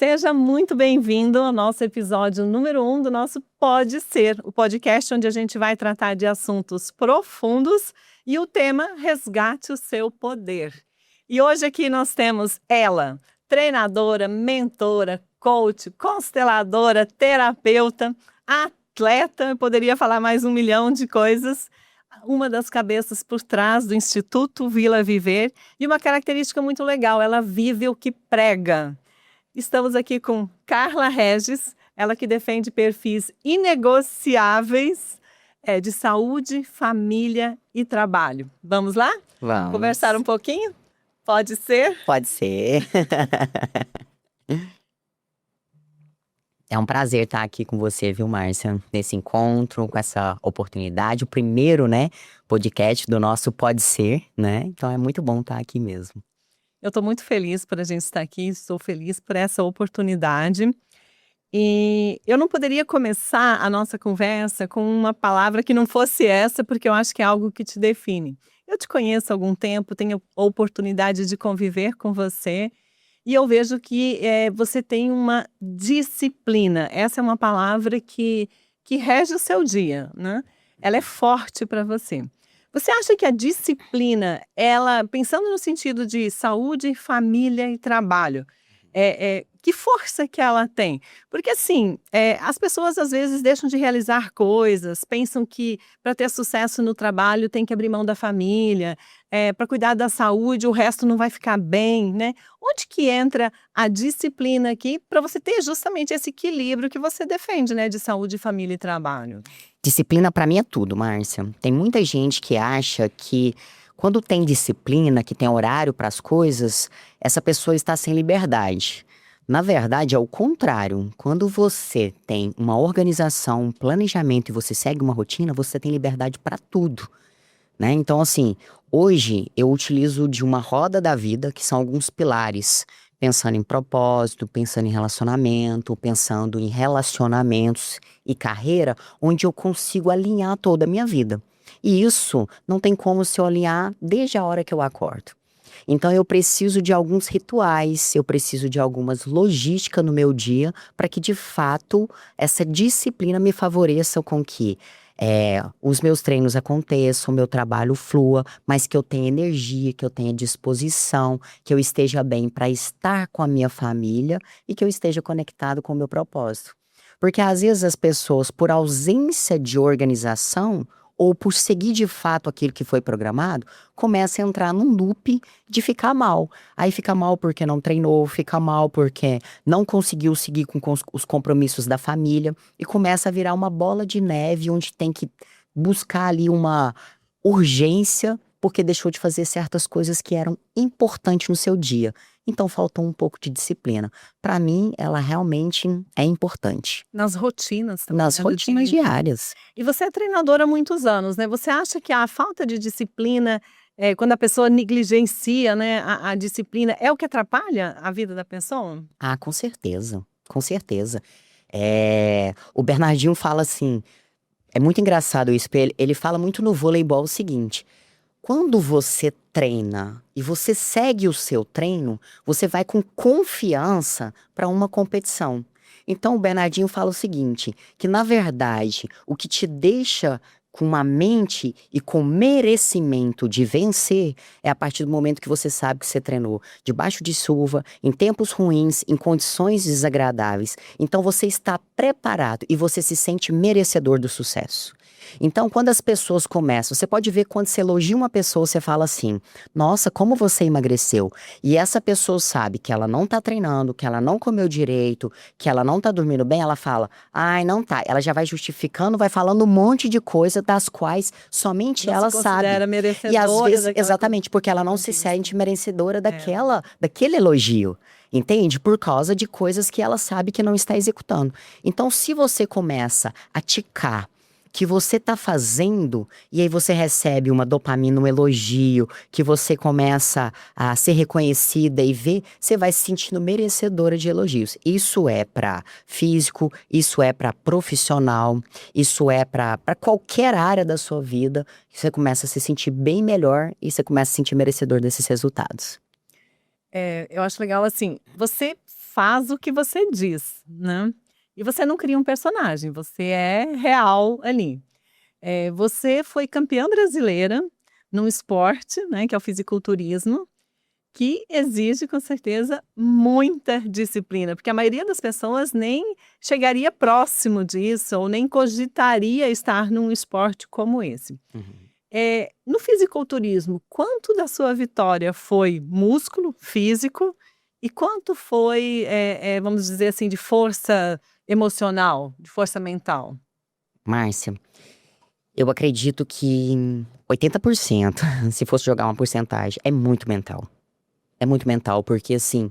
Seja muito bem-vindo ao nosso episódio número 1 do nosso Pode Ser, o podcast onde a gente vai tratar de assuntos profundos e o tema Resgate o Seu Poder. E hoje aqui nós temos ela, treinadora, mentora, coach, consteladora, terapeuta, atleta, eu poderia falar mais 1 milhão de coisas, uma das cabeças por trás do Instituto Vila Viver e uma característica muito legal, ela vive o que prega. Estamos aqui com Carla Regis, ela que defende perfis inegociáveis de saúde, família e trabalho. Vamos lá? Vamos. Conversar um pouquinho? Pode ser? Pode ser. É um prazer estar aqui com você, viu, Márcia? Nesse encontro, com essa oportunidade. O primeiro, podcast do nosso Pode Ser, Então é muito bom estar aqui mesmo. Eu estou muito feliz por a gente estar aqui, estou feliz por essa oportunidade. E eu não poderia começar a nossa conversa com uma palavra que não fosse essa, porque eu acho que é algo que te define. Eu te conheço há algum tempo, tenho a oportunidade de conviver com você, e eu vejo que você tem uma disciplina. Essa é uma palavra que rege o seu dia, né? Ela é forte para você. Você acha que a disciplina, ela, pensando no sentido de saúde, família e trabalho, que força que ela tem? Porque assim, as pessoas às vezes deixam de realizar coisas, pensam que para ter sucesso no trabalho tem que abrir mão da família, para cuidar da saúde o resto não vai ficar bem, né? Onde que entra a disciplina aqui para você ter justamente esse equilíbrio que você defende, né, de saúde, família e trabalho? Disciplina pra mim é tudo, Márcia. Tem muita gente que acha que quando tem disciplina, que tem horário para as coisas, essa pessoa está sem liberdade. Na verdade, é o contrário. Quando você tem uma organização, um planejamento e você segue uma rotina, você tem liberdade para tudo, Então, assim, hoje eu utilizo de uma roda da vida, que são alguns pilares, pensando em propósito, pensando em relacionamento, pensando em relacionamentos e carreira, onde eu consigo alinhar toda a minha vida. E isso não tem como se eu alinhar desde a hora que eu acordo. Então eu preciso de alguns rituais, eu preciso de algumas logísticas no meu dia para que de fato essa disciplina me favoreça com que os meus treinos aconteçam, o meu trabalho flua, mas que eu tenha energia, que eu tenha disposição, que eu esteja bem para estar com a minha família e que eu esteja conectado com o meu propósito. Porque às vezes as pessoas, por ausência de organização, ou por seguir de fato aquilo que foi programado, começa a entrar num loop de ficar mal. Aí fica mal porque não treinou, fica mal porque não conseguiu seguir com os compromissos da família e começa a virar uma bola de neve onde tem que buscar ali uma urgência porque deixou de fazer certas coisas que eram importantes no seu dia. Então faltou um pouco de disciplina. Para mim, ela realmente é importante. Nas rotinas também, Nas né, do rotinas dia. diárias. E você é treinadora há muitos anos, né? Você acha que a falta de disciplina, quando a pessoa negligencia, né, a disciplina, é o que atrapalha a vida da pessoa? Ah, com certeza, com certeza. O Bernardinho fala assim, é muito engraçado isso, porque ele fala muito no voleibol o seguinte: quando você treina e você segue o seu treino, você vai com confiança para uma competição. Então o Bernardinho fala o seguinte, que na verdade o que te deixa com uma mente e com merecimento de vencer é a partir do momento que você sabe que você treinou debaixo de chuva, em tempos ruins, em condições desagradáveis. Então você está preparado e você se sente merecedor do sucesso. Então, quando as pessoas começam, você pode ver quando você elogia uma pessoa, você fala assim: nossa, como você emagreceu. E essa pessoa sabe que ela não tá treinando, que ela não comeu direito, que ela não tá dormindo bem, ela fala: ai, não tá. Ela já vai justificando, vai falando um monte de coisa das quais somente Não ela se sabe. considera E às merecedora vezes, daquela exatamente, porque ela não se sente merecedora daquele elogio. Entende? Por causa de coisas que ela sabe que não está executando. Então, se você começa a ticar que você tá fazendo, e aí você recebe uma dopamina, um elogio, que você começa a ser reconhecida e ver, você vai se sentindo merecedora de elogios. Isso é para físico, isso é para profissional, isso é para qualquer área da sua vida, você começa a se sentir bem melhor e você começa a se sentir merecedor desses resultados. Eu acho legal assim, você faz o que você diz, né? E você não cria um personagem, você é real ali. Você foi campeã brasileira num esporte, né, que é o fisiculturismo, que exige, com certeza, muita disciplina, porque a maioria das pessoas nem chegaria próximo disso ou nem cogitaria estar num esporte como esse. Uhum. No fisiculturismo, quanto da sua vitória foi músculo, físico, e quanto foi, vamos dizer assim, de força emocional, de força mental? Márcia, eu acredito que 80%, se fosse jogar uma porcentagem, é muito mental. É muito mental, porque assim,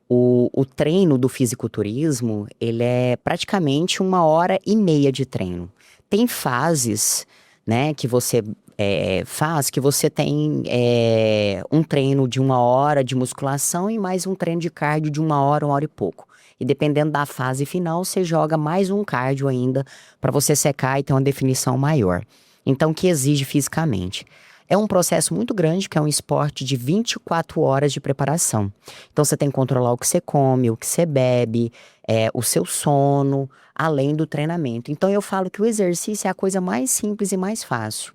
o treino do fisiculturismo, ele é praticamente 1 hora e meia de treino. Tem fases, né, que você faz, que você tem um treino de 1 hora de musculação e mais um treino de cardio de 1 hora e pouco. E dependendo da fase final, você joga mais um cardio ainda para você secar e ter uma definição maior. Então, que exige fisicamente. É um processo muito grande, que é um esporte de 24 horas de preparação. Então, você tem que controlar o que você come, o que você bebe, o seu sono, além do treinamento. Então, eu falo que o exercício é a coisa mais simples e mais fácil.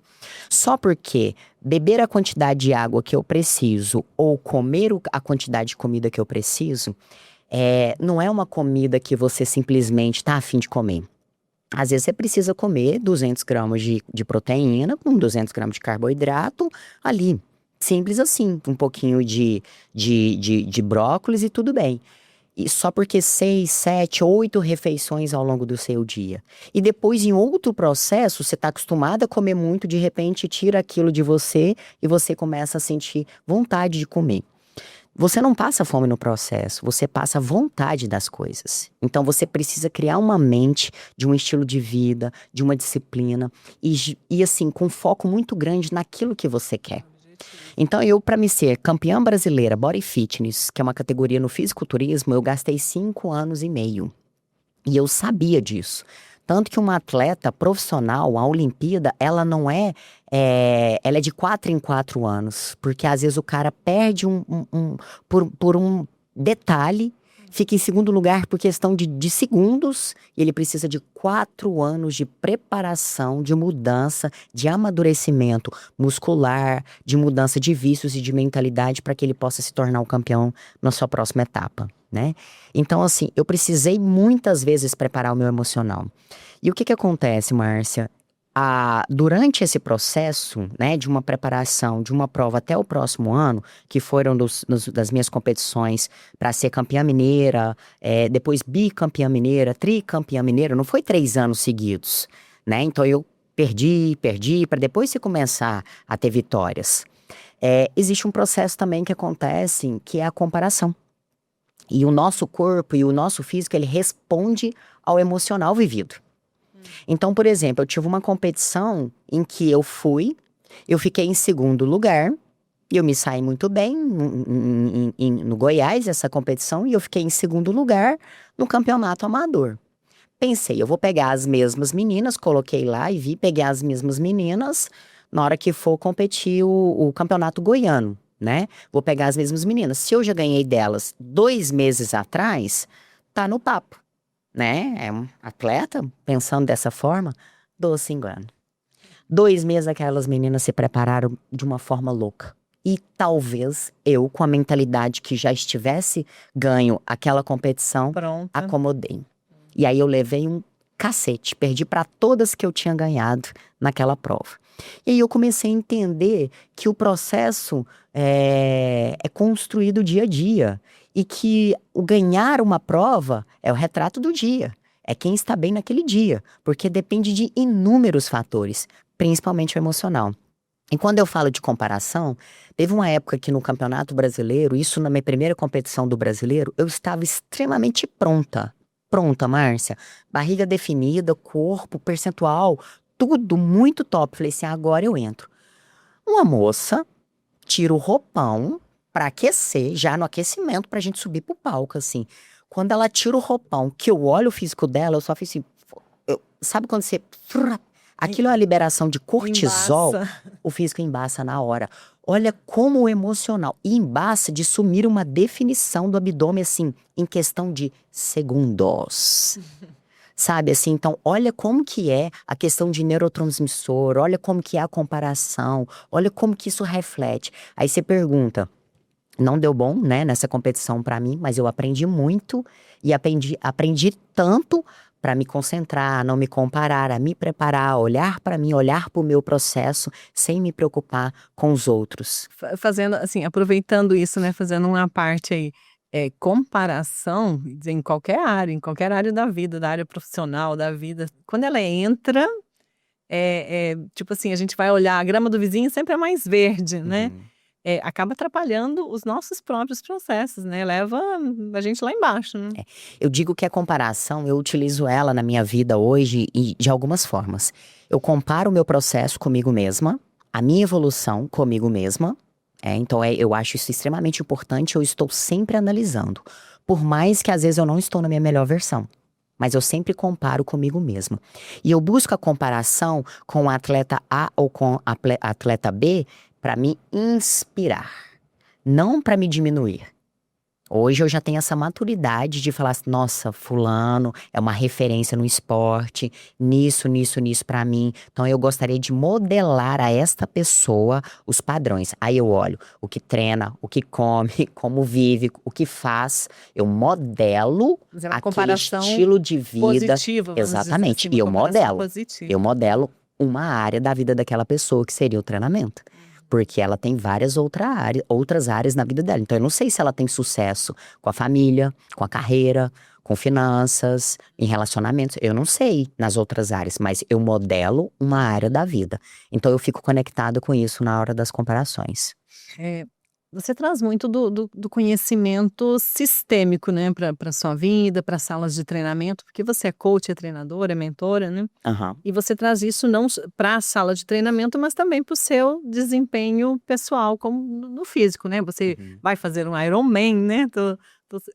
Só porque beber a quantidade de água que eu preciso ou comer a quantidade de comida que eu preciso, não é uma comida que você simplesmente está afim de comer. Às vezes você precisa comer 200 gramas de proteína com 200 gramas de carboidrato ali. Simples assim, um pouquinho de brócolis e tudo bem. E só porque 6, 7, 8 refeições ao longo do seu dia. E depois, em outro processo, você está acostumado a comer muito, de repente tira aquilo de você e você começa a sentir vontade de comer. Você não passa fome no processo, você passa vontade das coisas. Então você precisa criar uma mente de um estilo de vida, de uma disciplina e assim, com foco muito grande naquilo que você quer. Então eu, para me ser campeã brasileira Body Fitness, que é uma categoria no fisiculturismo, eu gastei 5 anos e meio. E eu sabia disso. Tanto que uma atleta profissional, a Olimpíada, ela não ela é de 4 em 4 anos. Porque às vezes o cara perde por um detalhe, fica em segundo lugar por questão de segundos, e ele precisa de 4 anos de preparação, de mudança, de amadurecimento muscular, de mudança de vícios e de mentalidade para que ele possa se tornar um campeão na sua próxima etapa, né? Então, assim, eu precisei muitas vezes preparar o meu emocional. E o que que acontece, Márcia? Durante esse processo, né, de uma preparação, de uma prova até o próximo ano, que foram das minhas competições para ser campeã mineira, depois bicampeã mineira, tricampeã mineira, não foi 3 anos seguidos, né? Então eu perdi, para depois se começar a ter vitórias. Existe um processo também que acontece, que é a comparação. E o nosso corpo e o nosso físico, ele responde ao emocional vivido. Então, por exemplo, eu tive uma competição em que eu fiquei em segundo lugar, e eu me saí muito bem no Goiás, essa competição, e eu fiquei em segundo lugar no campeonato amador. Pensei, eu vou pegar as mesmas meninas, coloquei lá e peguei as mesmas meninas na hora que for competir o campeonato goiano, né? Vou pegar as mesmas meninas. Se eu já ganhei delas 2 meses atrás, tá no papo, né? É um atleta, pensando dessa forma, doce engano. 2 meses aquelas meninas se prepararam de uma forma louca. E talvez eu, com a mentalidade que já estivesse ganho aquela competição, Pronta. acomodei. E aí eu levei um cacete, perdi para todas que eu tinha ganhado naquela prova. E aí eu comecei a entender que o processo é construído dia a dia. E que o ganhar uma prova é o retrato do dia. É quem está bem naquele dia. Porque depende de inúmeros fatores, principalmente o emocional. E quando eu falo de comparação, teve uma época que no Campeonato Brasileiro, isso na minha primeira competição do Brasileiro, eu estava extremamente pronta. Pronta, Márcia. Barriga definida, corpo, percentual, tudo muito top. Falei assim, agora eu entro. Uma moça tira o roupão pra aquecer, já no aquecimento, pra gente subir pro palco, assim. Quando ela tira o roupão, que eu olho o físico dela, eu só fiz assim... sabe quando você... Aquilo é uma liberação de cortisol. Embaça. o físico embaça na hora. Olha como o emocional. E embaça de sumir uma definição do abdômen, assim, em questão de segundos. Sabe, assim, então, olha como que é a questão de neurotransmissor, olha como que é a comparação, olha como que isso reflete. Aí você pergunta, não deu bom, né, nessa competição pra mim, mas eu aprendi muito e aprendi tanto pra me concentrar, não me comparar, a me preparar, olhar pra mim, olhar pro meu processo, sem me preocupar com os outros. Fazendo assim, aproveitando isso, né, fazendo uma parte aí, comparação em qualquer área da vida, da área profissional, da vida, quando ela entra, tipo assim, a gente vai olhar a grama do vizinho sempre é mais verde, né, Uhum. acaba atrapalhando os nossos próprios processos, né, leva a gente lá embaixo, né. Eu digo que a comparação, eu utilizo ela na minha vida hoje e de algumas formas. Eu comparo o meu processo comigo mesma, a minha evolução comigo mesma. Então eu acho isso extremamente importante, eu estou sempre analisando. Por mais que às vezes eu não estou na minha melhor versão. Mas eu sempre comparo comigo mesma. E eu busco a comparação com o atleta A ou com a atleta B para me inspirar, não para me diminuir. Hoje eu já tenho essa maturidade de falar assim, nossa, fulano é uma referência no esporte, nisso pra mim. Então eu gostaria de modelar a esta pessoa os padrões. Aí eu olho o que treina, o que come, como vive, o que faz. Eu modelo Mas é uma aquele comparação estilo de vida. positiva, vamos dizer Exatamente. assim, E uma comparação positiva. eu modelo uma área da vida daquela pessoa, que seria o treinamento. Porque ela tem várias outras áreas na vida dela. Então, eu não sei se ela tem sucesso com a família, com a carreira, com finanças, em relacionamentos. Eu não sei nas outras áreas, mas eu modelo uma área da vida. Então, eu fico conectado com isso na hora das comparações. É, você traz muito do conhecimento sistêmico, né, para sua vida, para salas de treinamento, porque você é coach, é treinadora, é mentora, né? Aham. E você traz isso não para a sala de treinamento, mas também para o seu desempenho pessoal, como no físico, né? Você Uhum. vai fazer um Ironman, né?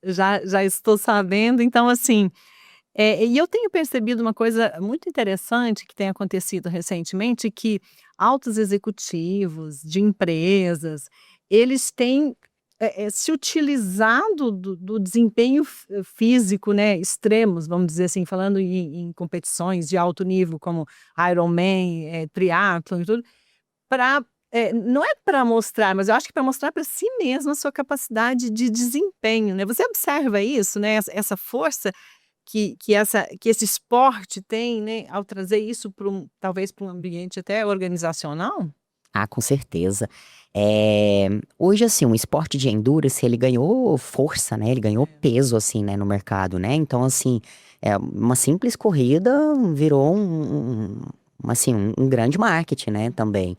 Já estou sabendo. Então, assim, e eu tenho percebido uma coisa muito interessante que tem acontecido recentemente, que altos executivos de empresas, eles têm se utilizado do desempenho físico, né, extremos, vamos dizer assim, falando em competições de alto nível, como Ironman, triatlon e tudo, para não é para mostrar, mas eu acho que para mostrar para si mesmo a sua capacidade de desempenho, né. Você observa isso, né, essa força que esse esporte tem, né, ao trazer isso para talvez para um ambiente até organizacional? Ah, com certeza. Hoje, assim, o esporte de endurance, ele ganhou força, né? Ele ganhou peso, assim, né, no mercado, né? Então, assim, uma simples corrida virou assim, um grande marketing, né, também.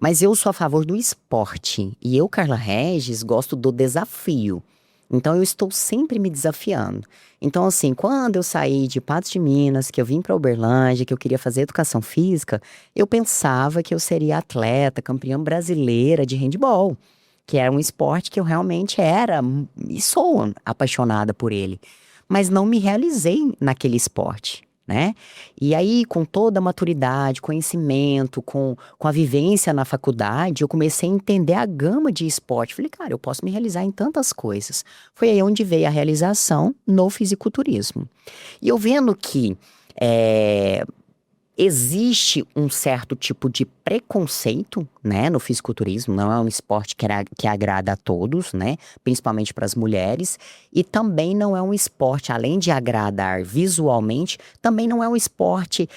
Mas eu sou a favor do esporte. E eu, Carla Regis, gosto do desafio. Então eu estou sempre me desafiando. Então, assim, quando eu saí de Patos de Minas, que eu vim para Uberlândia, que eu queria fazer educação física, eu pensava que eu seria atleta, campeã brasileira de handball, que era um esporte que eu realmente era e sou apaixonada por ele. Mas não me realizei naquele esporte, né? E aí, com toda a maturidade, conhecimento, com a vivência na faculdade, eu comecei a entender a gama de esporte. Falei, cara, eu posso me realizar em tantas coisas. Foi aí onde veio a realização no fisiculturismo. E eu vendo que é, existe um certo tipo de preconceito, né, no fisiculturismo, não é um esporte que agrada a todos, né, principalmente para as mulheres, e também não é um esporte, além de agradar visualmente, também não é um esporte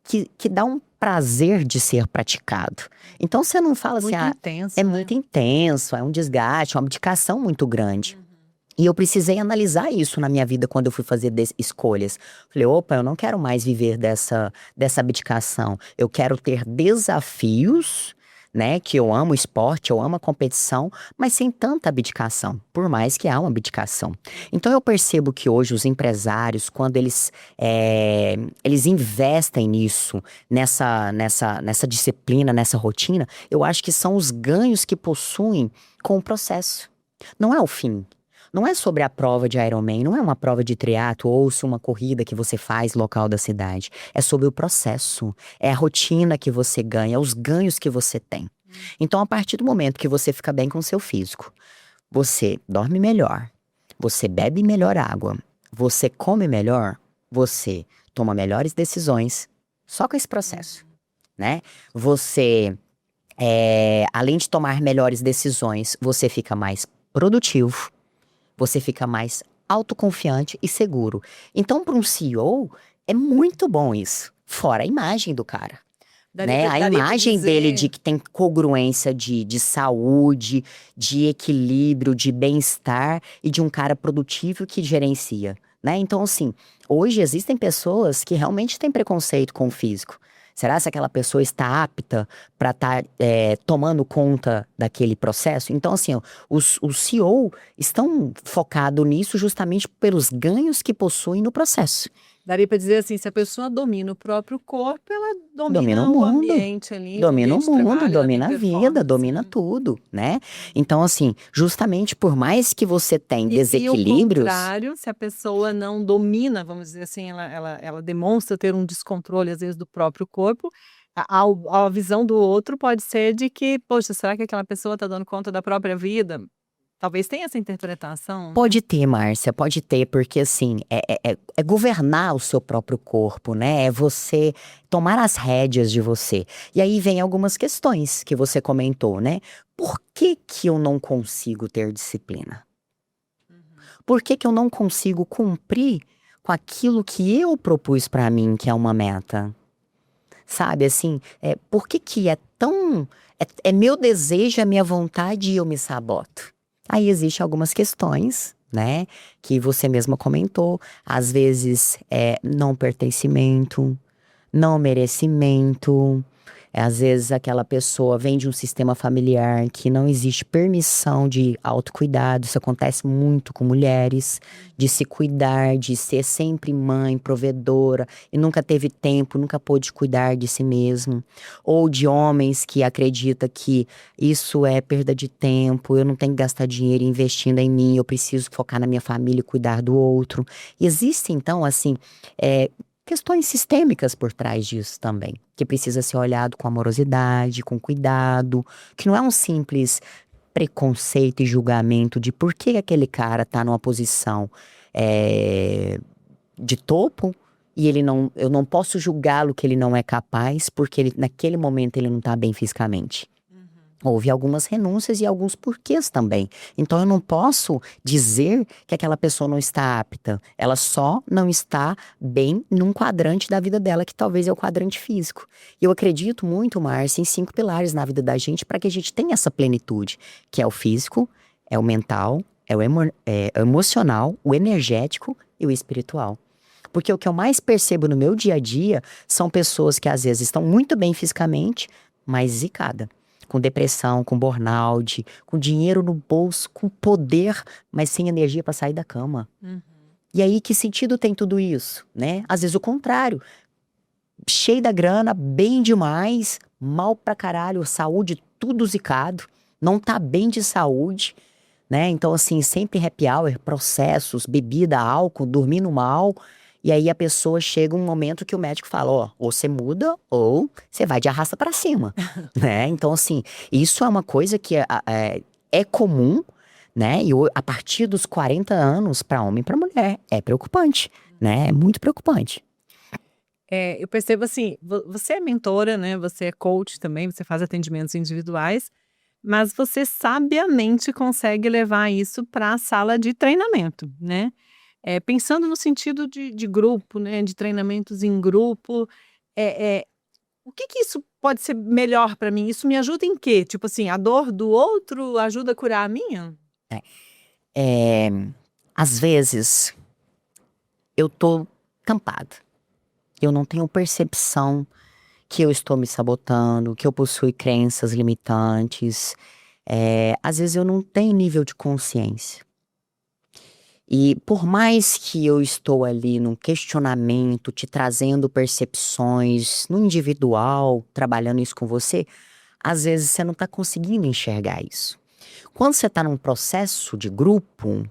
que dá um prazer de ser praticado. Então você não fala assim, Muito intenso, é né? muito intenso, é um desgaste, uma abdicação muito grande. E eu precisei analisar isso na minha vida quando eu fui fazer escolhas. Falei, opa, eu não quero mais viver dessa abdicação. Eu quero ter desafios, né? Que eu amo o esporte, eu amo a competição, mas sem tanta abdicação, por mais que há uma abdicação. Então eu percebo que hoje os empresários, quando eles investem nisso, nessa disciplina, nessa rotina, eu acho que são os ganhos que possuem com o processo. Não é o fim. não é sobre a prova de Ironman, não é uma prova de triatlo ou se uma corrida que você faz local da cidade. É sobre o processo, é a rotina que você ganha, os ganhos que você tem. Então, a partir do momento que você fica bem com o seu físico, você dorme melhor, você bebe melhor água, você come melhor, você toma melhores decisões, só com esse processo, né? Você, além de tomar melhores decisões, você fica mais produtivo, você fica mais autoconfiante e seguro. Então, para um CEO, é muito bom isso. Fora a imagem do cara, né? A daria pra imagem dele de dizer, que tem congruência de saúde, de equilíbrio, de bem-estar e de um cara produtivo que gerencia, né? Então, assim, hoje existem pessoas que realmente têm preconceito com o físico. Será que aquela pessoa está apta para estar tomando conta daquele processo? Então, assim, ó, os CEO estão focados nisso justamente pelos ganhos que possuem no processo. daria para dizer assim, se a pessoa domina o próprio corpo, ela Domina o domina o mundo. ambiente ali, o Domina o ambiente de mundo, trabalho, ela tem domina a vida, performance, domina né? tudo, né? Então, assim, justamente por mais que você tenha E o desequilíbrios, contrário, se a pessoa não domina, vamos dizer assim, ela demonstra ter um descontrole, às vezes, do próprio corpo, a visão do outro pode ser de que, poxa, será que aquela pessoa está dando conta da própria vida? Talvez tenha essa interpretação, né? pode ter, Márcia, pode ter, porque assim, é governar o seu próprio corpo, né? É você tomar as rédeas de você. E aí vem algumas questões que você comentou, né? Por que que eu não consigo ter disciplina? Por que que eu não consigo cumprir com aquilo que eu propus pra mim, que é uma meta? Sabe, assim, por que que é tão... É meu desejo, é minha vontade e eu me saboto? Aí existem algumas questões, né, que você mesma comentou. Às vezes é não pertencimento, não merecimento. Às vezes aquela pessoa vem de um sistema familiar que não existe permissão de autocuidado. Isso acontece muito com mulheres, de se cuidar, de ser sempre mãe, provedora, e nunca teve tempo, nunca pôde cuidar de si mesmo. Ou de homens que acreditam que isso é perda de tempo, eu não tenho que gastar dinheiro investindo em mim, eu preciso focar na minha família e cuidar do outro. E existe, então, assim, é, questões sistêmicas por trás disso também, que precisa ser olhado com amorosidade, com cuidado, que não é um simples preconceito e julgamento de por que aquele cara tá numa posição de topo e eu não posso julgá-lo que ele não é capaz porque naquele momento ele não tá bem fisicamente. Houve algumas renúncias e alguns porquês também. Então eu não posso dizer que aquela pessoa não está apta. Ela só não está bem num quadrante da vida dela, que talvez é o quadrante físico. E eu acredito muito, Márcia, em 5 pilares na vida da gente para que a gente tenha essa plenitude, que é o físico, é o mental, é o emocional, o energético e o espiritual. Porque o que eu mais percebo no meu dia a dia são pessoas que às vezes estão muito bem fisicamente, mas zicada, com depressão, com burnout, com dinheiro no bolso, com poder, mas sem energia para sair da cama. E aí, que sentido tem tudo isso, né? Às vezes o contrário, cheio da grana, bem demais, mal pra caralho, saúde tudo zicado, não tá bem de saúde, né? Então, assim, sempre happy hour, processos, bebida, álcool, dormindo mal. E aí a pessoa chega um momento que o médico fala, ó, ou você muda ou você vai de arrasta pra cima, né? Então, assim, isso é uma coisa que é comum, né? E a partir dos 40 anos, pra homem e pra mulher, é preocupante, né? É muito preocupante. Eu percebo assim, você é mentora, né? Você é coach também, você faz atendimentos individuais, mas você sabiamente consegue levar isso para a sala de treinamento, né? Pensando no sentido de grupo, né? De treinamentos em grupo, é, é, o que que isso pode ser melhor para mim? Isso me ajuda em quê? Tipo assim, a dor do outro ajuda a curar a minha? É, às vezes, eu tô tampada. Eu não tenho percepção que eu estou me sabotando, que eu possuo crenças limitantes. Às vezes eu não tenho nível de consciência. E por mais que eu estou ali num questionamento, te trazendo percepções no individual, trabalhando isso com você, às vezes você não está conseguindo enxergar isso. Quando você está num processo de grupo,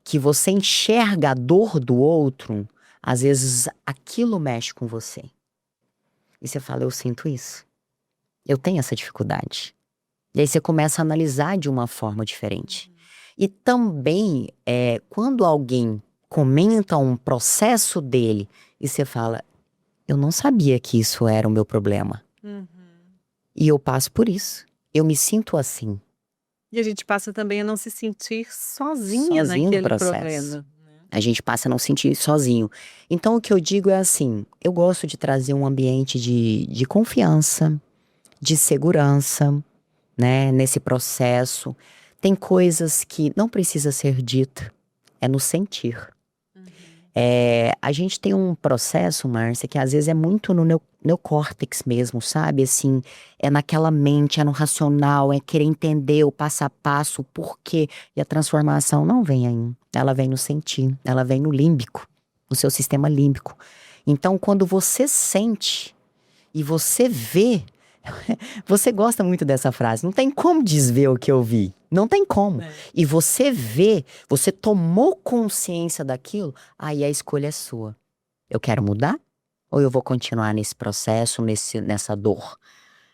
que você enxerga a dor do outro, às vezes aquilo mexe com você. E você fala, eu sinto isso. Eu tenho essa dificuldade. E aí você começa a analisar de uma forma diferente. E também, quando alguém comenta um processo dele e você fala, eu não sabia que isso era o meu problema. E eu passo por isso. Eu me sinto assim. E a gente passa também a não se sentir sozinha Sozinho no naquele processo. problema. A gente passa a não sentir sozinho. Então o que eu digo é assim, eu gosto de trazer um ambiente de confiança, de segurança, né, nesse processo. Tem coisas que não precisa ser dita, é no sentir. A gente tem um processo, Márcia, que às vezes é muito no neocórtex mesmo, sabe? Assim, é naquela mente, é no racional, é querer entender o passo a passo, o porquê. E a transformação não vem aí. Ela vem no sentir, ela vem no límbico, no seu sistema límbico. Então, quando você sente e você vê, você gosta muito dessa frase, não tem como desver o que eu vi. Não tem como. E você vê, você tomou consciência daquilo, aí a escolha é sua. Eu quero mudar? Ou eu vou continuar nesse processo, nessa dor,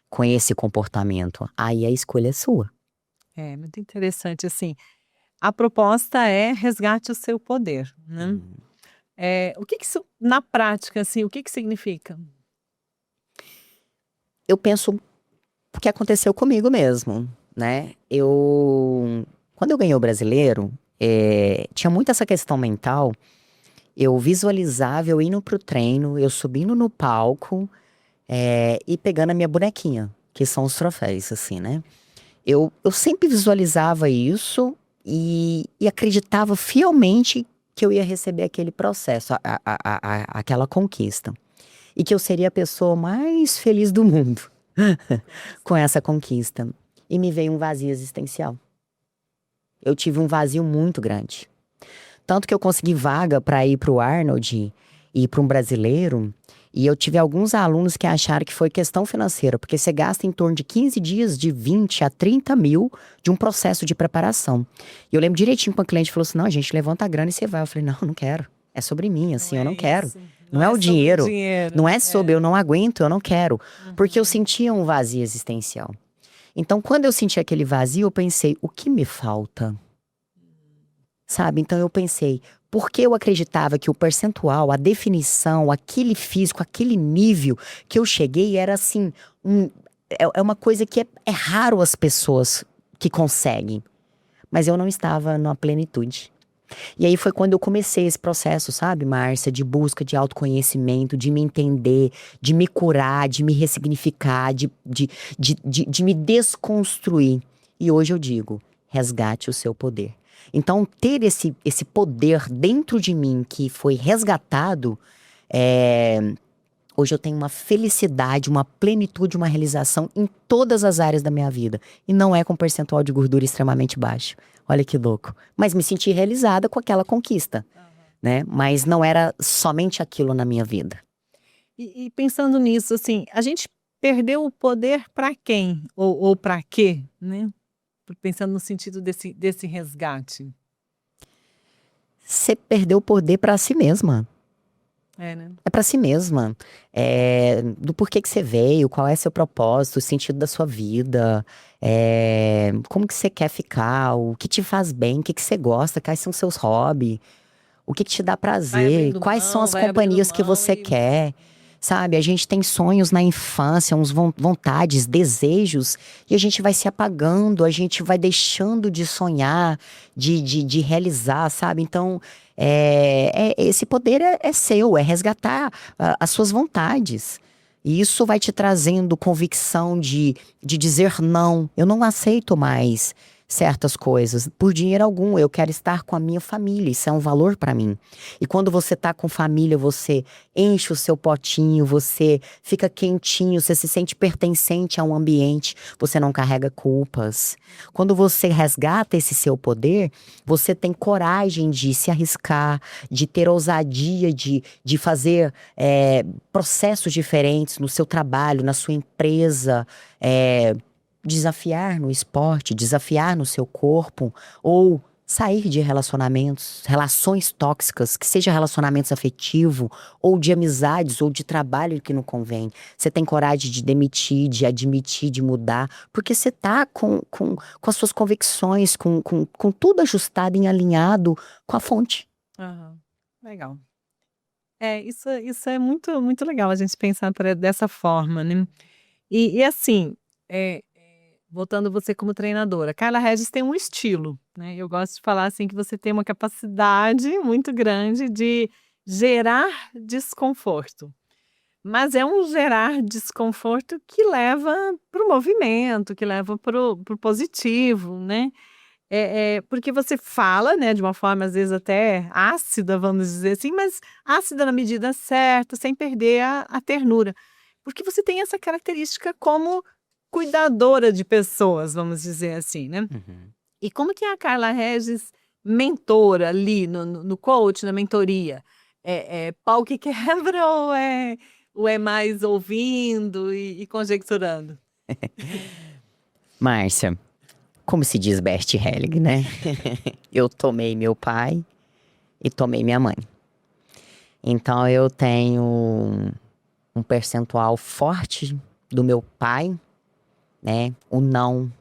com esse comportamento? Aí a escolha é sua. É muito interessante, assim. A proposta é resgate o seu poder, né? O que isso, na prática, assim, o que significa? Eu penso o que aconteceu comigo mesmo, né? Quando eu ganhei o Brasileiro, tinha muito essa questão mental. Eu visualizava eu indo pro treino, eu subindo no palco, e pegando a minha bonequinha, que são os troféus, assim, né? Eu sempre visualizava isso e acreditava fielmente que eu ia receber aquele processo, aquela conquista. E que eu seria a pessoa mais feliz do mundo com essa conquista. E me veio um vazio existencial. Eu tive um vazio muito grande. Tanto que eu consegui vaga para ir para o Arnold e para um brasileiro. E eu tive alguns alunos que acharam que foi questão financeira, porque você gasta em torno de 15 dias, de 20 a 30 mil de um processo de preparação. E eu lembro direitinho que uma cliente falou assim, não, a gente levanta a grana e você vai. Eu falei, não, não quero. É sobre mim, assim, eu não quero. Não é o dinheiro. Não é sobre eu não aguento, eu não quero. Porque eu sentia um vazio existencial. Então, quando eu senti aquele vazio, eu pensei, o que me falta? Sabe? Então eu pensei, porque eu acreditava que o percentual, a definição, aquele físico, aquele nível que eu cheguei era assim, é uma coisa que é raro as pessoas que conseguem. Mas eu não estava na plenitude. E aí foi quando eu comecei esse processo, sabe, Márcia, de busca de autoconhecimento, de me entender, de me curar, de me ressignificar, de me desconstruir. E hoje eu digo, resgate o seu poder. Então, ter esse poder dentro de mim que foi resgatado, hoje eu tenho uma felicidade, uma plenitude, uma realização em todas as áreas da minha vida. E não é com percentual de gordura extremamente baixo. Olha que louco. Mas me senti realizada com aquela conquista, né? Mas não era somente aquilo na minha vida. E pensando nisso, assim, a gente perdeu o poder para quem? Ou para quê, né? Pensando no sentido desse resgate. Você perdeu o poder para si mesma. Né? É para si mesma. Do porquê que você veio, qual é seu propósito, o sentido da sua vida, como que você quer ficar, o que te faz bem, o que você gosta, quais são seus hobbies, o que te dá prazer, quais são as companhias que você quer. Sabe, a gente tem sonhos na infância, uns vontades, desejos, e a gente vai se apagando, a gente vai deixando de sonhar, de realizar, sabe? Então, esse poder é seu, é resgatar as suas vontades. E isso vai te trazendo convicção de dizer não, eu não aceito mais certas coisas, por dinheiro algum, eu quero estar com a minha família, isso é um valor para mim. E quando você tá com família, você enche o seu potinho, você fica quentinho, você se sente pertencente a um ambiente, você não carrega culpas. Quando você resgata esse seu poder, você tem coragem de se arriscar, de ter ousadia, de fazer processos diferentes no seu trabalho, na sua empresa, desafiar no esporte, desafiar no seu corpo, ou sair de relacionamentos, relações tóxicas, que seja relacionamentos afetivos, ou de amizades, ou de trabalho que não convém. Você tem coragem de demitir, de admitir, de mudar, porque você tá com as suas convicções, com tudo ajustado e alinhado com a fonte. Aham. Legal. Isso é muito, muito legal a gente pensar dessa forma, né? E assim, voltando você como treinadora, Carla Regis tem um estilo, né? Eu gosto de falar assim que você tem uma capacidade muito grande de gerar desconforto. Mas é um gerar desconforto que leva para o movimento, que leva para o positivo, né? Porque você fala, né, de uma forma às vezes até ácida, vamos dizer assim, mas ácida na medida certa, sem perder a ternura. Porque você tem essa característica como cuidadora de pessoas, vamos dizer assim, né. Uhum. E como que é a Carla Regis mentora ali no coach, na mentoria? É pau que quebra ou é mais ouvindo e conjecturando? Márcia, como se diz Bert Helling, né? Eu tomei meu pai e tomei minha mãe. Então eu tenho um percentual forte do meu pai, né? O não,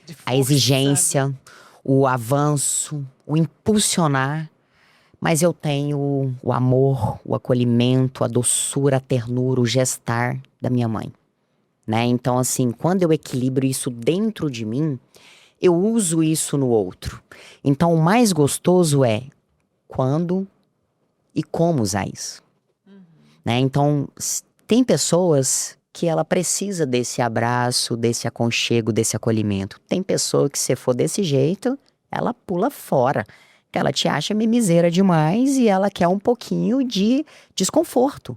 De a força, exigência, o avanço, o impulsionar. Mas eu tenho o amor, o acolhimento, a doçura, a ternura, o gestar da minha mãe, né? Então, assim, quando eu equilibro isso dentro de mim, eu uso isso no outro. Então, o mais gostoso é quando e como usar isso, né? Então, tem pessoas que ela precisa desse abraço, desse aconchego, desse acolhimento. Tem pessoa que se for desse jeito, ela pula fora. Ela te acha mimiseira demais e ela quer um pouquinho de desconforto.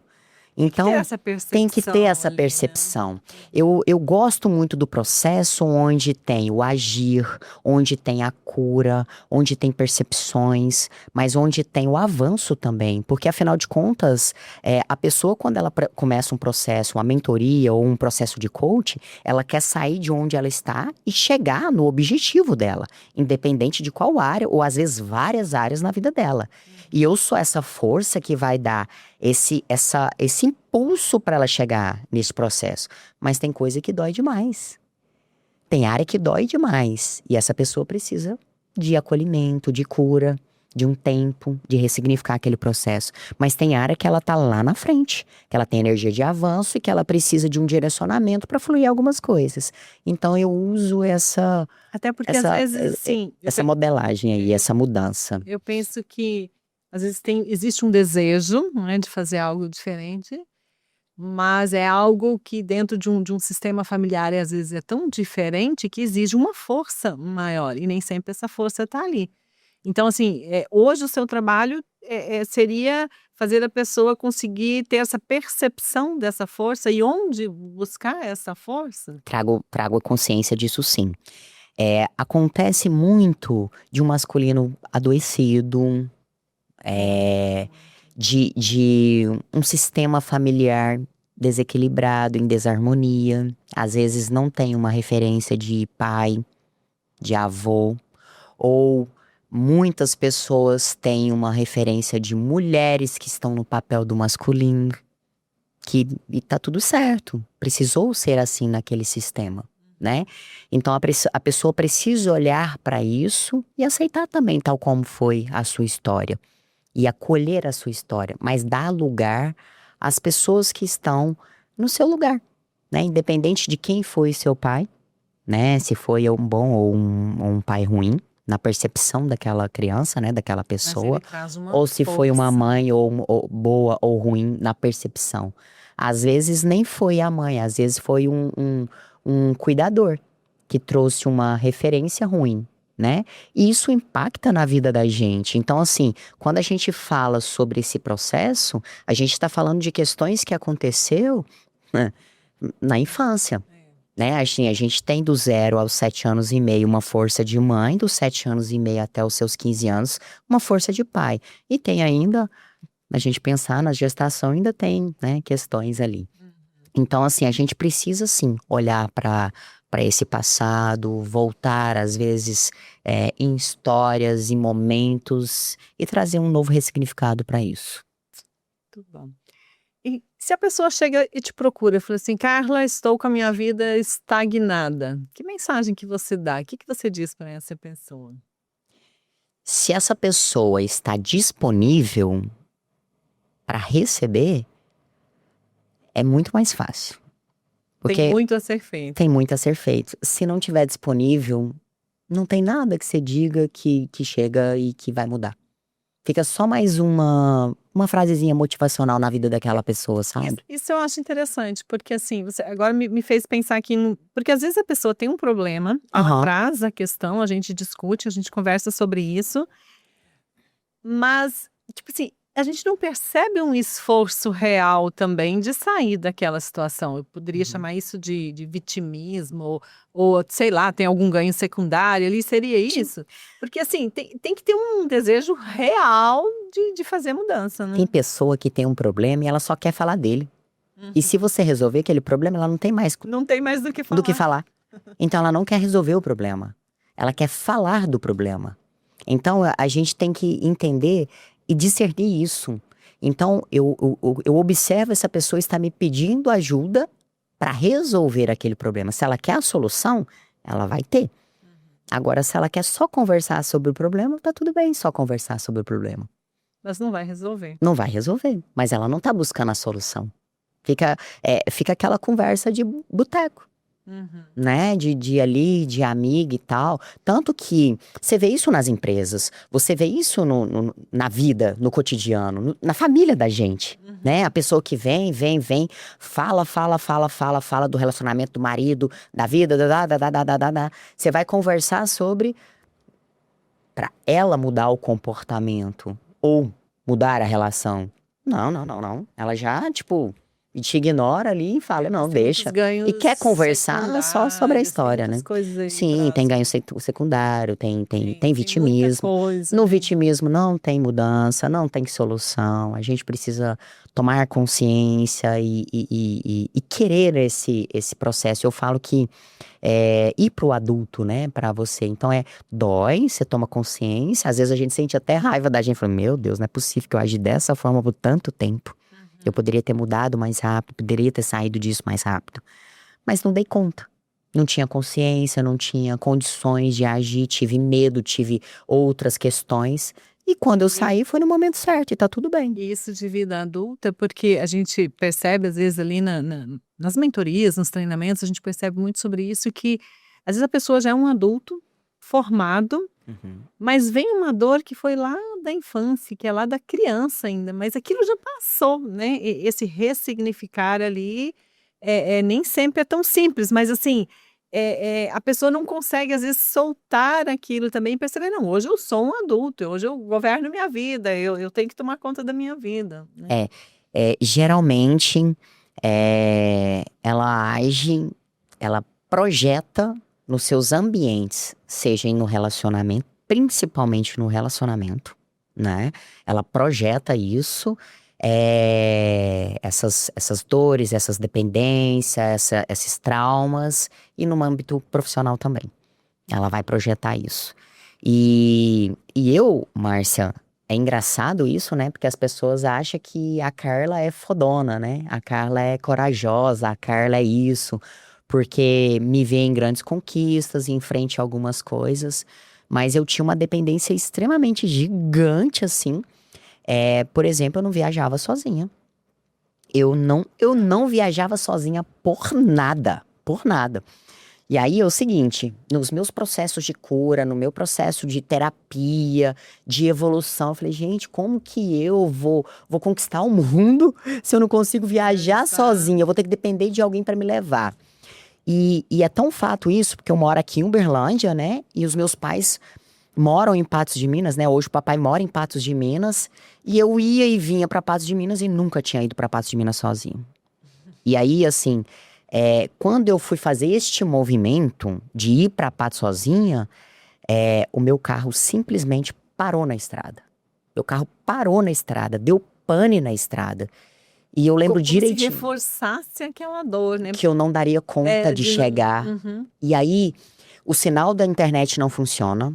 Tem que ter Então, essa tem que ter percepção essa ali, né. percepção. Eu gosto muito do processo onde tem o agir, onde tem a cura, onde tem percepções, mas onde tem o avanço também. Porque, afinal de contas, a pessoa, quando ela começa um processo, uma mentoria ou um processo de coach, ela quer sair de onde ela está e chegar no objetivo dela, independente de qual área, ou às vezes várias áreas na vida dela. E eu sou essa força que vai dar esse impulso para ela chegar nesse processo. Mas tem coisa que dói demais. Tem área que dói demais. E essa pessoa precisa de acolhimento, de cura, de um tempo, de ressignificar aquele processo. Mas tem área que ela tá lá na frente, que ela tem energia de avanço e que ela precisa de um direcionamento para fluir algumas coisas. Então eu uso Até porque às vezes, assim, essa modelagem aí, eu essa mudança. eu penso que às vezes existe um desejo, né, de fazer algo diferente, mas é algo que dentro de um sistema familiar, às vezes, é tão diferente que exige uma força maior e nem sempre essa força está ali. Então, assim, hoje o seu trabalho, seria fazer a pessoa conseguir ter essa percepção dessa força e onde buscar essa força? Trago a consciência disso sim. Acontece muito de um masculino adoecido, é, de um sistema familiar desequilibrado, em desarmonia. Às vezes não tem uma referência de pai, de avô, ou muitas pessoas têm uma referência de mulheres que estão no papel do masculino, e tá tudo certo. Precisou ser assim naquele sistema, né? Então a pessoa precisa olhar para isso e aceitar também tal como foi a sua história e acolher a sua história, mas dar lugar às pessoas que estão no seu lugar, né? Independente de quem foi seu pai, né? Se foi um bom ou um pai ruim, na percepção daquela criança, né? Daquela Mas ele pessoa, traz uma ou se foi uma força. mãe ou boa ou ruim na percepção. Às vezes nem foi a mãe, às vezes foi um cuidador que trouxe uma referência ruim, né? E isso impacta na vida da gente. Então, assim, quando a gente fala sobre esse processo, a gente está falando de questões que aconteceu, né, na infância. Né? Assim, a gente tem do 0 aos 7 anos e meio uma força de mãe, dos 7 anos e meio até os seus 15 anos, uma força de pai. E tem ainda, a gente pensar na gestação, ainda tem, né, questões ali. Então, assim, a gente precisa, sim, olhar para esse passado, voltar, às vezes, em histórias, em momentos, e trazer um novo ressignificado para isso. Muito bom. E se a pessoa chega e te procura e fala assim: "Carla, estou com a minha vida estagnada", que mensagem que você dá? O que que você diz para essa pessoa? Se essa pessoa está disponível para receber, é muito mais fácil, Tem porque muito a ser feito. tem muito a ser feito. Se não tiver disponível, não tem nada que você diga que chega e que vai mudar. Fica só mais uma frasezinha motivacional na vida daquela pessoa, Isso sabe? isso eu acho interessante, porque assim, você agora me fez pensar aqui porque às vezes a pessoa tem um problema, ela Aham. traz a questão, a gente discute, a gente conversa sobre isso, mas, tipo assim, a gente não percebe um esforço real também de sair daquela situação. Eu poderia Uhum. chamar isso de vitimismo ou sei lá, tem algum ganho secundário ali, seria Sim. isso? Porque assim, tem que ter um desejo real de fazer mudança, Tem né. pessoa que tem um problema e ela só quer falar dele. E Uhum. se você resolver aquele problema, ela não tem mais Não tem mais do que do que falar. falar. Então ela não quer resolver o problema. Ela quer falar do problema. Então a gente tem que entender e discernir isso. Então eu observo essa pessoa está me pedindo ajuda para resolver aquele problema. Se ela quer a solução, ela vai ter. Agora, se ela quer só conversar sobre o problema, tá tudo bem só conversar sobre o problema. Mas não vai resolver. Não vai resolver, mas ela não tá buscando a solução. Fica aquela conversa de boteco, Uhum. né? De ali, de amiga e tal. Tanto que você vê isso nas empresas, você vê isso na vida, no cotidiano, na família da gente. Né? A pessoa que vem, fala do relacionamento do marido, da vida, da. Você vai conversar sobre para ela mudar o comportamento ou mudar a relação. Não, não, não, não. Ela já, tipo, te ignora ali e fala, não, Tem muitos deixa. E ganhos quer conversar só sobre a secundários, tem história, muitas né? coisas aí Sim, para tem ganho secundário, tem tem muita vitimismo. coisa, No né. vitimismo não tem mudança, não tem solução. A gente precisa tomar consciência e querer esse processo. Eu falo que ir pro adulto, né, pra você. Então dói, você toma consciência, às vezes a gente sente até raiva da gente, fala, meu Deus, não é possível que eu agi dessa forma por tanto tempo. Eu Uhum. poderia ter mudado mais rápido, poderia ter saído disso mais rápido. Mas não dei conta. Não tinha consciência, não tinha condições de agir, tive medo, tive outras questões. E quando eu E saí, foi no momento certo e tá tudo bem. e isso de vida adulta, porque a gente percebe às vezes ali nas mentorias, nos treinamentos, a gente percebe muito sobre isso que, às vezes a pessoa já é um adulto formado, Uhum. mas vem uma dor que foi lá da infância, que é lá da criança ainda, mas aquilo já passou, né, esse ressignificar ali, nem sempre é tão simples, mas assim, a pessoa não consegue às vezes soltar aquilo também e perceber: "Não, hoje eu sou um adulto, hoje eu governo minha vida, eu tenho que tomar conta da minha vida", né. É, geralmente, ela age, ela projeta nos seus ambientes, seja no relacionamento, principalmente no relacionamento, né? Ela projeta isso, essas dores, essas dependências, esses traumas, e no âmbito profissional também. Ela vai projetar isso. E eu, Márcia, é engraçado isso, né? Porque as pessoas acham que a Carla é fodona, né? A Carla é corajosa, a Carla é isso, porque me vê em grandes conquistas, em frente a algumas coisas. Mas eu tinha uma dependência extremamente gigante, assim. Por exemplo, eu não viajava sozinha. Eu não viajava sozinha por nada, por nada. E aí é o seguinte, nos meus processos de cura, no meu processo de terapia, de evolução, eu falei, gente, como que eu vou conquistar o mundo se eu não consigo viajar Exato. sozinha? Eu vou ter que depender de alguém para me levar. E é tão fato isso, porque eu moro aqui em Uberlândia, né? E os meus pais moram em Patos de Minas, né? Hoje o papai mora em Patos de Minas. E eu ia e vinha para Patos de Minas e nunca tinha ido para Patos de Minas sozinho. E aí, assim, quando eu fui fazer este movimento de ir pra Patos sozinha, o meu carro simplesmente parou na estrada. Meu carro parou na estrada, deu pane na estrada. E eu lembro Como se direitinho reforçasse aquela dor, né? que eu não daria conta de chegar. Uhum. E aí, o sinal da internet não funciona,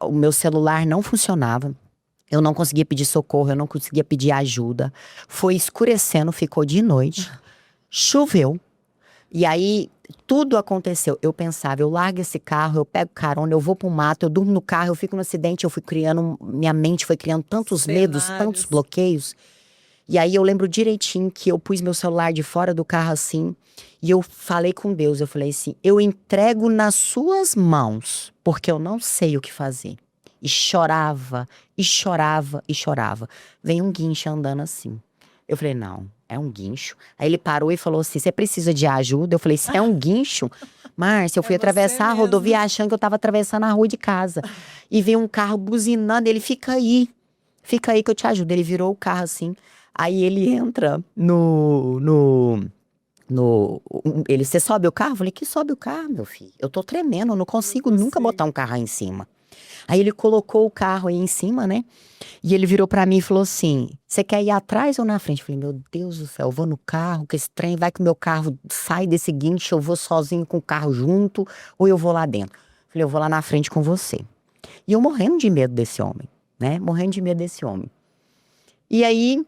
o meu celular não funcionava, eu não conseguia pedir socorro, eu não conseguia pedir ajuda. Foi escurecendo, ficou de noite, choveu. E aí, tudo aconteceu. Eu pensava, eu largo esse carro, eu pego carona, eu vou pro mato, eu durmo no carro, eu fico no acidente, eu fui criando, minha mente foi criando tantos medos, tantos Cenários. bloqueios. E aí eu lembro direitinho que eu pus meu celular de fora do carro assim, e eu falei com Deus, eu falei assim, eu entrego nas suas mãos, porque eu não sei o que fazer. E chorava, e chorava, e chorava. Vem um guincho andando assim. Eu falei, não, é um guincho. Aí ele parou e falou assim, você precisa de ajuda? Eu falei, se é um guincho? Márcia, eu fui É você atravessar a mesmo. rodovia achando que eu tava atravessando a rua de casa. E veio um carro buzinando, ele, fica aí que eu te ajudo. Ele virou o carro assim. Aí ele entra ele, você sobe o carro? Eu falei, que sobe o carro, meu filho? Eu tô tremendo, eu não consigo nunca botar um carro aí em cima. Aí ele colocou o carro aí em cima, né? E ele virou pra mim e falou assim, você quer ir atrás ou na frente? Eu falei, meu Deus do céu, eu vou no carro, que esse trem vai que o meu carro sai desse guincho, eu vou sozinho com o carro junto, ou eu vou lá dentro? Eu falei, eu vou lá na frente com você. E eu morrendo de medo desse homem, né? Morrendo de medo desse homem. E aí,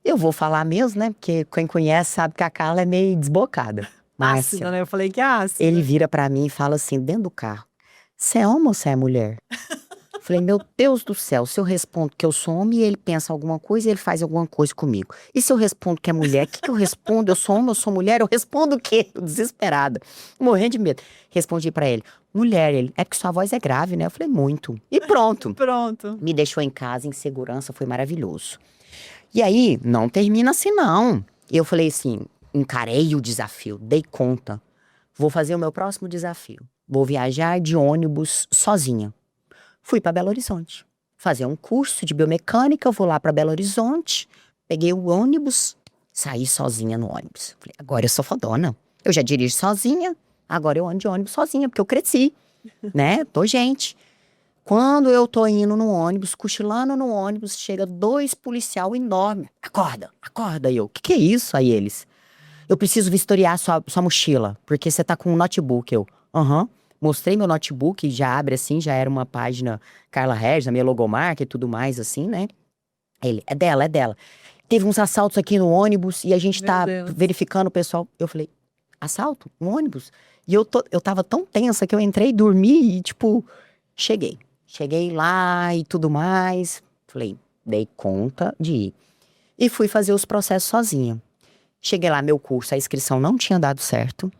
eu vou falar mesmo, né? Porque quem conhece sabe que a Carla é meio desbocada. Márcia, Ácida, né? Eu falei que é ácida. ele vira pra mim e fala assim, dentro do carro, você é homem ou você é mulher? Eu falei, meu Deus do céu, se eu respondo que eu sou homem e ele pensa alguma coisa e ele faz alguma coisa comigo. E se eu respondo que é mulher, o que eu respondo? Eu sou homem, eu sou mulher? Eu respondo o quê? Eu desesperada, morrendo de medo. Respondi pra ele, mulher. Ele, é porque sua voz é grave, né? Eu falei, muito. E pronto. Pronto. Me deixou em casa, em segurança, foi maravilhoso. E aí, não termina assim não. Eu falei assim, encarei o desafio, dei conta. Vou fazer o meu próximo desafio. Vou viajar de ônibus sozinha. Fui para Belo Horizonte. Fazer um curso de biomecânica, eu vou lá para Belo Horizonte. Peguei o ônibus, saí sozinha no ônibus. Falei, agora eu sou fodona. Eu já dirijo sozinha, agora eu ando de ônibus sozinha, porque eu cresci, né? Tô gente. Quando eu tô indo no ônibus, cochilando no ônibus, chega 2 policial enormes. Acorda, acorda. E eu, que é isso? Aí eles, eu preciso vistoriar sua mochila, porque você tá com um notebook. Eu, aham. Mostrei meu notebook, já abre assim, já era uma página Carla Regis, a minha logomarca e tudo mais assim, né? Ele, é dela, é dela. Teve uns assaltos aqui no ônibus e a gente Meu tá Deus. verificando o pessoal. Eu falei, assalto? Um ônibus? E eu tava tão tensa que eu entrei, dormi e tipo, cheguei. Cheguei lá e tudo mais. Falei, dei conta de ir. E fui fazer os processos sozinha. Cheguei lá, meu curso, a inscrição não tinha dado certo.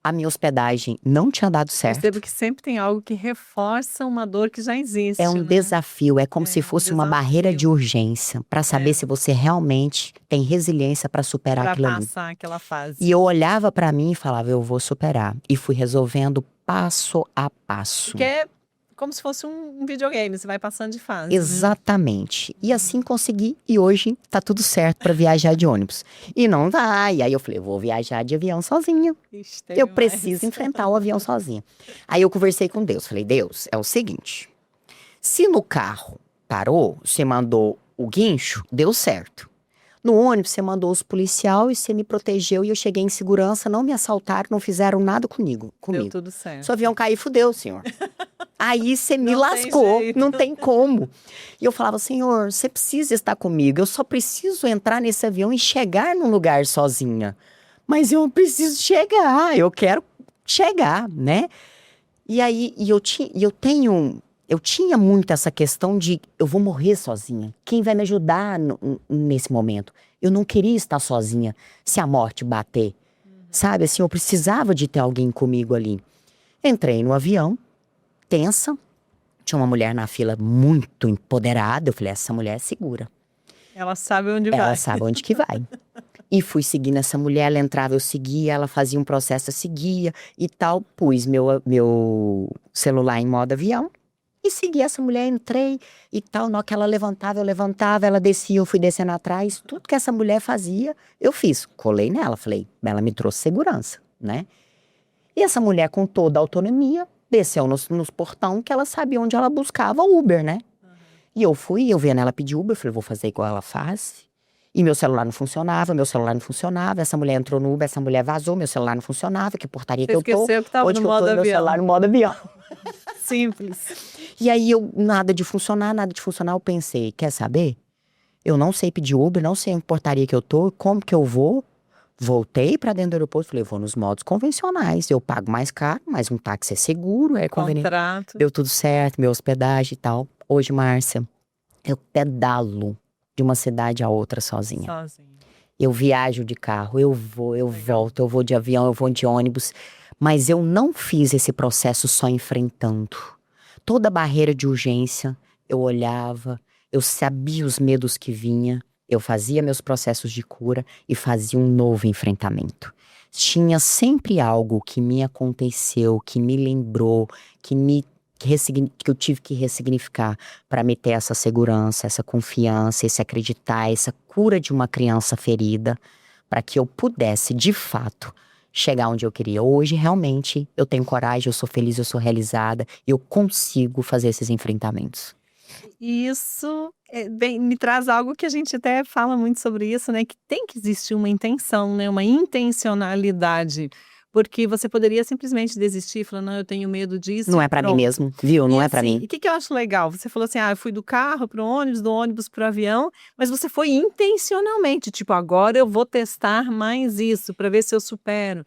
A minha hospedagem não tinha dado certo. Percebo que sempre tem algo que reforça uma dor que já existe, É um né? desafio, é como É se um fosse uma barreira de desafio. urgência para saber É. se você realmente tem resiliência para superar Pra aquilo ali. passar aquela fase. E eu olhava para mim e falava, eu vou superar. E fui resolvendo passo a passo. Porque é como se fosse um videogame, você vai passando de fase, né? Exatamente. E assim consegui. E hoje tá tudo certo para viajar de ônibus. E não dá. E aí eu falei, vou viajar de avião sozinha. Ixi, teve Eu mais. preciso enfrentar o avião sozinha. Aí eu conversei com Deus. Falei, Deus, é o seguinte. Se no carro parou, você mandou o guincho, deu certo. No ônibus, você mandou os policiais, você me protegeu e eu cheguei em segurança, não me assaltaram, não fizeram nada comigo. Deu tudo certo. Se o avião cair, fudeu, senhor. Aí você me Não tem lascou, jeito. não tem como. E eu falava, Senhor, você precisa estar comigo, eu só preciso entrar nesse avião e chegar num lugar sozinha. Mas eu preciso chegar, eu quero chegar, né? E aí, eu tinha muito essa questão de, eu vou morrer sozinha. Quem vai me ajudar nesse momento? Eu não queria estar sozinha se a morte bater. Sabe, assim, eu precisava de ter alguém comigo ali. Entrei no avião, tensa. Tinha uma mulher na fila muito empoderada. Eu falei, essa mulher é segura. Ela sabe onde Ela vai. sabe onde que vai. E fui seguindo essa mulher, ela entrava, eu seguia, ela fazia um processo, eu seguia e tal. Pus meu celular em modo avião e segui essa mulher, entrei e tal. Na hora que ela levantava, eu levantava, ela descia, eu fui descendo atrás. Tudo que essa mulher fazia, eu fiz. Colei nela, falei, ela me trouxe segurança, né? E essa mulher, com toda a autonomia, desceu nos portão que ela sabia onde ela buscava o Uber, né? E eu fui, eu vendo ela pedir Uber, eu falei, vou fazer igual ela faz. E meu celular não funcionava, essa mulher entrou no Uber, essa mulher vazou, meu celular não funcionava, que portaria Você que eu tô, esqueceu que estava onde no que eu tô, modo e meu avião. celular no modo avião. Simples. E aí nada de funcionar, eu pensei, quer saber? Eu não sei pedir Uber, não sei em que portaria que eu tô, como que eu vou? Voltei pra dentro do aeroporto, falei, vou nos modos convencionais, eu pago mais caro, mas um táxi é seguro, é conveniente. Contrato. Deu tudo certo, minha hospedagem e tal. Hoje, Márcia, eu pedalo de uma cidade a outra sozinha. Sozinho. Eu viajo de carro, eu vou, eu Legal. volto, eu vou de avião, eu vou de ônibus. Mas eu não fiz esse processo só enfrentando. Toda barreira de urgência, eu olhava, eu sabia os medos que vinha, eu fazia meus processos de cura e fazia um novo enfrentamento. Tinha sempre algo que me aconteceu, que me lembrou, que eu tive que ressignificar para me ter essa segurança, essa confiança, esse acreditar, essa cura de uma criança ferida, para que eu pudesse, de fato, chegar onde eu queria. Hoje, realmente, eu tenho coragem, eu sou feliz, eu sou realizada, eu consigo fazer esses enfrentamentos. Isso me traz algo que a gente até fala muito sobre isso, né? Que tem que existir uma intenção, né? Uma intencionalidade. Porque você poderia simplesmente desistir, falando, não, eu tenho medo disso Não e é para mim pronto. mesmo, viu? E Não é para assim, mim. e o que eu acho legal? Você falou assim, eu fui do carro para o ônibus, do ônibus para o avião, mas você foi intencionalmente, tipo, agora eu vou testar mais isso para ver se eu supero.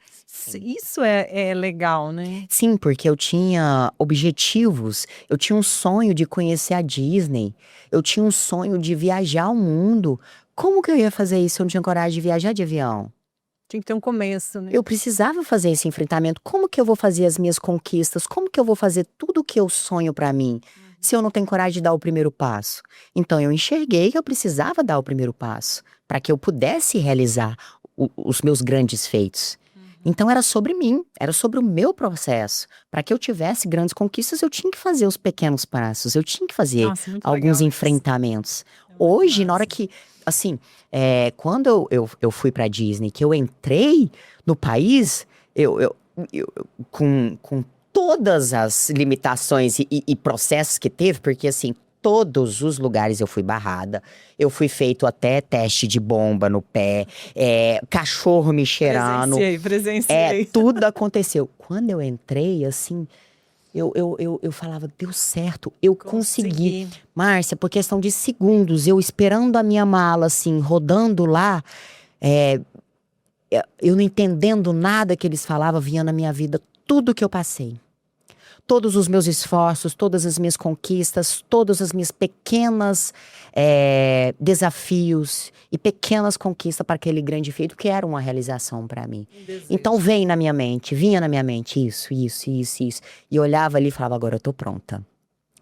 Isso é legal, né? Sim, porque eu tinha objetivos, eu tinha um sonho de conhecer a Disney, eu tinha um sonho de viajar o mundo. Como que eu ia fazer isso se eu não tinha coragem de viajar de avião? Tinha que ter um começo, né? Eu precisava fazer esse enfrentamento. Como que eu vou fazer as minhas conquistas? Como que eu vou fazer tudo o que eu sonho pra mim, se eu não tenho coragem de dar o primeiro passo? Então eu enxerguei que eu precisava dar o primeiro passo para que eu pudesse realizar os meus grandes feitos. Então era sobre mim, era sobre o meu processo. Para que eu tivesse grandes conquistas, eu tinha que fazer os pequenos passos, eu tinha que fazer Nossa, muito alguns legal isso. enfrentamentos. É muito Hoje, na hora massa. que, assim, quando eu fui pra Disney, que eu entrei no país, com todas as limitações e processos que teve, porque assim, todos os lugares eu fui barrada, eu fui feito até teste de bomba no pé, cachorro me cheirando, Presenciei. tudo aconteceu. Quando eu entrei, assim, eu falava, deu certo, eu consegui. Márcia, por questão de segundos, eu esperando a minha mala, assim, rodando lá, eu não entendendo nada que eles falavam, vinha na minha vida tudo que eu passei. Todos os meus esforços, todas as minhas conquistas, todas as minhas pequenas desafios e pequenas conquistas para aquele grande feito, que era uma realização para mim. Então vinha na minha mente isso. E eu olhava ali e falava, agora eu tô pronta.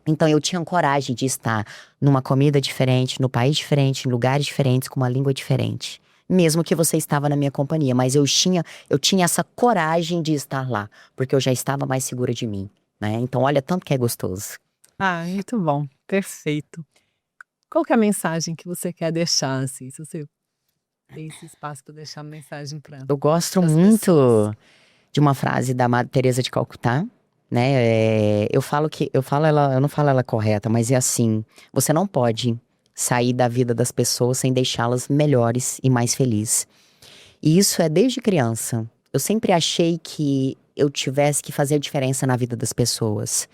Então eu tinha coragem de estar numa comida diferente, no país diferente, em lugares diferentes, com uma língua diferente. Mesmo que você estava na minha companhia, mas eu tinha essa coragem de estar lá, porque eu já estava mais segura de mim, né? Então olha tanto que é gostoso. Ah, muito bom, perfeito. Qual que é a mensagem que você quer deixar, assim, se você tem esse espaço para deixar uma mensagem para Eu gosto as muito pessoas? de uma frase da Madre Teresa de Calcutá, né? Eu não falo ela correta, mas é assim: você não pode sair da vida das pessoas sem deixá-las melhores e mais felizes. E isso é desde criança. Eu sempre achei que eu tivesse que fazer a diferença na vida das pessoas.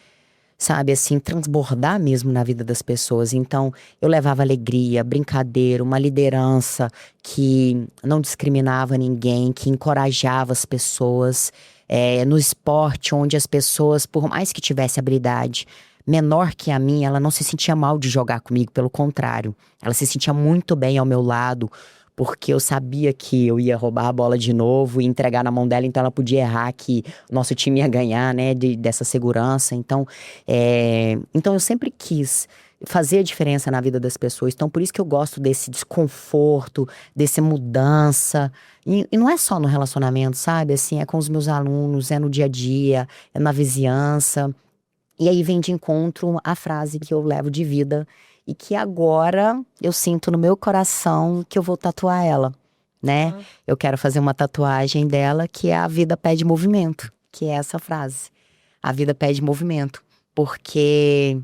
Sabe, assim, transbordar mesmo na vida das pessoas. Então, eu levava alegria, brincadeira, uma liderança que não discriminava ninguém, que encorajava as pessoas. No esporte, onde as pessoas, por mais que tivesse habilidade menor que a minha, ela não se sentia mal de jogar comigo, pelo contrário. Ela se sentia muito bem ao meu lado, porque eu sabia que eu ia roubar a bola de novo e entregar na mão dela, então ela podia errar, que o nosso time ia ganhar, né, dessa segurança. Então eu sempre quis fazer a diferença na vida das pessoas. Então por isso que eu gosto desse desconforto, dessa mudança. E não é só no relacionamento, sabe? Assim, é com os meus alunos, é no dia a dia, é na vizinhança. E aí vem de encontro a frase que eu levo de vida e que agora eu sinto no meu coração que eu vou tatuar ela, né? Eu quero fazer uma tatuagem dela que é "A vida pede movimento", que é essa frase. A vida pede movimento, porque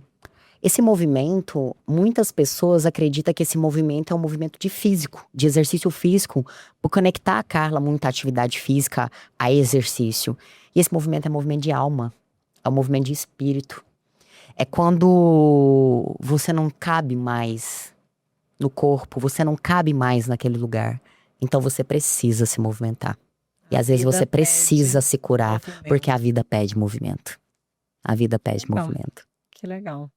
Esse movimento, muitas pessoas acreditam que esse movimento é um movimento de físico, de exercício físico, por conectar a Carla muito à atividade física, a exercício. E esse movimento é um movimento de alma, é um movimento de espírito. É quando você não cabe mais no corpo, você não cabe mais naquele lugar. Então você precisa se movimentar. E às vezes você precisa se curar, porque a vida pede movimento. A vida pede movimento. Que legal.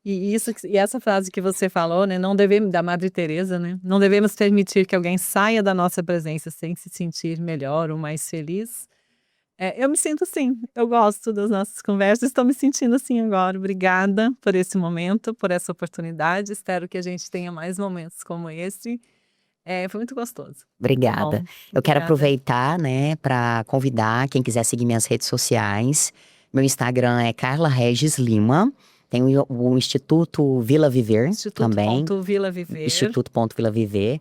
E essa frase que você falou, né? Não devemos, da Madre Teresa, né? Não devemos permitir que alguém saia da nossa presença sem se sentir melhor ou mais feliz. Eu me sinto assim, eu gosto das nossas conversas, estou me sentindo assim agora. Obrigada por esse momento, por essa oportunidade. Espero que a gente tenha mais momentos como esse. Foi muito gostoso. Obrigada. Bom, Eu quero obrigada. aproveitar, né, para convidar quem quiser seguir minhas redes sociais. Meu Instagram é Carla Regis Lima. Tem o Instituto Vila Viver também. Instituto Vila Viver. Instituto.Vila Viver.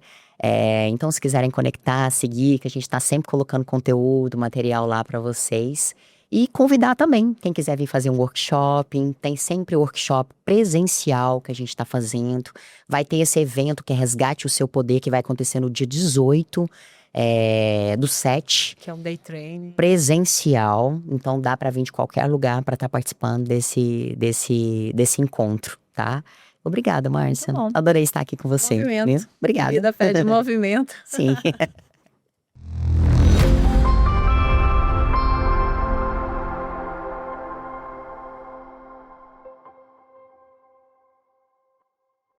Então, se quiserem conectar, seguir, que a gente está sempre colocando conteúdo, material lá para vocês. E convidar também, quem quiser vir fazer um workshop, tem sempre workshop presencial que a gente está fazendo. Vai ter esse evento que é Resgate o Seu Poder, que vai acontecer no dia 18 do 7. Que é um day training. Presencial, então dá para vir de qualquer lugar para estar participando desse encontro, tá? Obrigada, Márcia. Adorei estar aqui com você. Movimento. Obrigada. A vida pede movimento. Sim.